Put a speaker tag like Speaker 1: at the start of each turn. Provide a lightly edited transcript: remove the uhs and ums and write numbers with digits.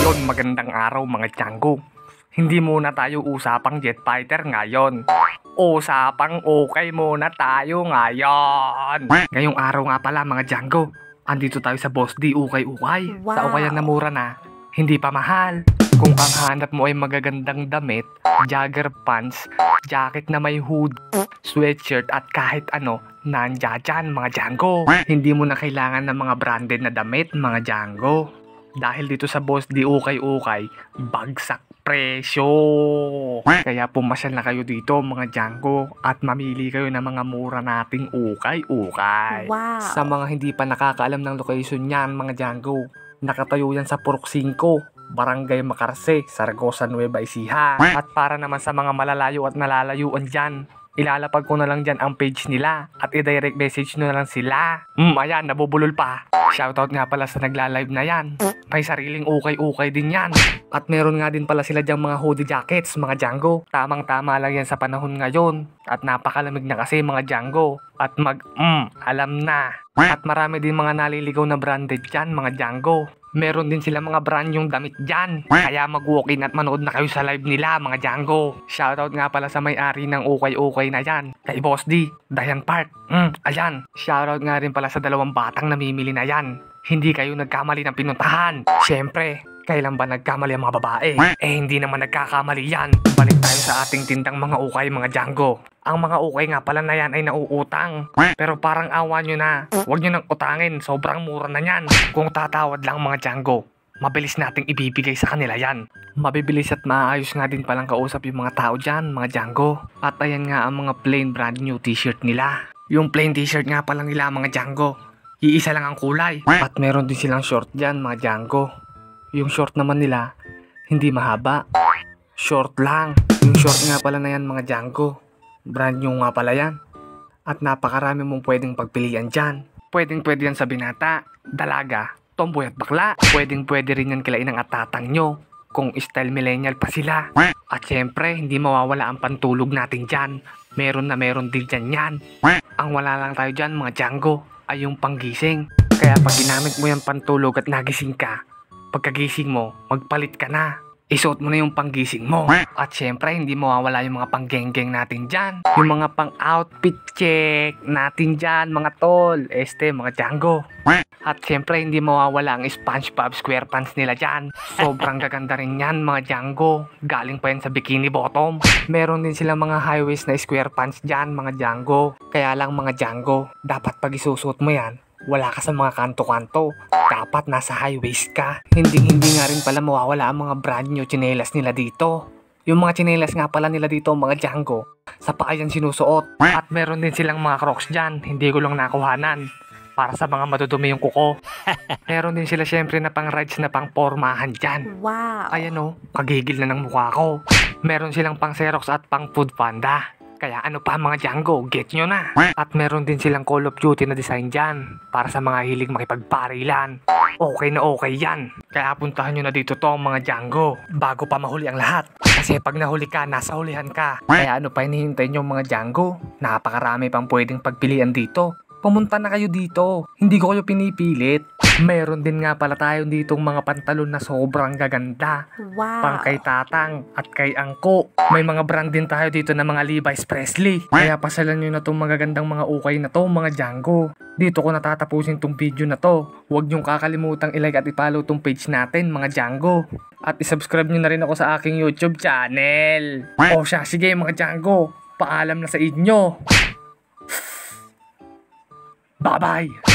Speaker 1: Ayun, magandang araw mga Django. Hindi muna tayo usapang jet fighter ngayon. Usapang okay muna tayo ngayon. Ngayong araw nga pala mga Django, andito tayo sa Boss D ukay-ukay.
Speaker 2: Wow.
Speaker 1: Sa ukayan na mura na, hindi pa mahal. Kung ang hanap mo ay magagandang damit, jogger pants, jacket na may hood, sweatshirt at kahit ano, nandiyan dyan mga Django. Hindi mo na kailangan ng mga branded na damit mga Django. Dahil dito sa Boss D ukay-ukay, bagsak presyo. Kaya pumasyal na kayo dito mga Django at mamili kayo ng mga mura nating ukay-ukay.
Speaker 2: Wow.
Speaker 1: Sa mga hindi pa nakakaalam ng location niyan mga Django, nakatayo yan sa Purok 5, Barangay Macarse, Saragosa, Nueva Ecija. At para naman sa mga malalayo at nalalayuan dyan, ilalapag ko na lang dyan ang page nila at i-direct message nyo na lang sila. Ayan, nabubulol pa. Shoutout nga pala sa nagla-live na yan. May sariling ukay-ukay din yan. At meron nga din pala sila dyang mga hoodie jackets, mga Django. Tamang-tama lang yan sa panahon ngayon. At napakalamig na kasi mga Django. At alam na. At marami din mga naliligaw na branded dyan, mga Django. Meron din sila mga brand yung damit dyan. Kaya mag-walk-in at manood na kayo sa live nila mga Django. Shoutout nga pala sa may-ari ng ukay-ukay na yan, kay Boss D, Dayan Park. Ayan. Shoutout nga rin pala sa 2 batang namimili na yan. Hindi kayo nagkamali ng pinuntahan. Siyempre, kailan ba nagkamali ang mga babae? Hindi naman nagkakamali yan. Balik tayo sa ating tindang mga ukay mga Django. Ang mga ukay nga pala na yan ay nauutang. Pero parang awa nyo na. Huwag nyo nang utangin, sobrang mura na yan. Kung tatawad lang mga Django, mabilis nating ibibigay sa kanila yan. Mabibilis at maayos nga din palang kausap yung mga tao dyan mga Django. At ayan nga ang mga plain brand new t-shirt nila. Yung plain t-shirt nga palang nila mga Django, iisa lang ang kulay. At meron din silang short dyan mga Django. Yung short naman nila, hindi mahaba. Short lang. Yung short nga pala na yan mga Django, brand new nga pala yan. At napakarami mong pwedeng pagpilian dyan. Pwedeng-pwede yan sa binata, dalaga, tomboy at bakla. Pwedeng-pwede rin yan kilain ng atatang nyo, kung style millennial pa sila. At syempre, hindi mawawala ang pantulog natin dyan. Meron na meron din dyan yan. Ang wala lang tayo dyan mga Django ay yung panggising. Kaya pag ginamit mo yung pantulog at nagising ka, pagkagising mo, magpalit ka na. Isuot mo na yung panggising mo. At syempre, hindi mawawala yung mga panggenggeng natin dyan. Yung mga pang-outfit check natin dyan, mga tol. Mga Django. At syempre, hindi mawawala ang SpongeBob SquarePants nila dyan. Sobrang gaganda rin yan, mga Django. Galing pa yan sa Bikini Bottom. Meron din silang mga high-waist na SquarePants dyan, mga Django. Kaya lang, mga Django, dapat pag isusuot mo yan, wala ka sa mga kanto-kanto. Dapat nasa high waist ka. Hindi nga rin pala mawawala ang mga brand new tsinelas nila dito. Yung mga tsinelas nga pala nila dito mga Django, sa paa yan sinusuot. At meron din silang mga Crocs dyan, hindi ko lang nakuhanan. Para sa mga madudumi yung kuko. Meron din sila syempre na pang rides na pang pormahan dyan.
Speaker 2: Wow.
Speaker 1: Ayan o, kagigil na ng mukha ko. Meron silang pang Xerox at pang Food Panda. Kaya ano pa mga Django, get nyo na. At meron din silang Call of Duty na design dyan, para sa mga hilig makipagparilan. Okay na okay yan. Kaya puntahan nyo na dito to mga Django, bago pa mahuli ang lahat. Kasi pag nahuli ka, nasa hulihan ka. Kaya ano pa hinihintay nyo mga Django? Napakarami pang pwedeng pagpilian dito. Pumunta na kayo dito, hindi ko kayo pinipilit. Meron din nga pala tayo ditong mga pantalon na sobrang gaganda.
Speaker 2: Wow.
Speaker 1: Pang kay Tatang at kay Angko. May mga brand din tayo dito na mga Levi's Presley. Kaya pasalan nyo na itong magagandang mga ukay na to mga Django. Dito ko natatapusin tong video na to. Huwag nyong kakalimutang i-like at i-follow tong page natin mga Django. At i-subscribe nyo na rin ako sa aking YouTube channel. O siya, sige mga Django, paalam na sa inyo. Bye-bye!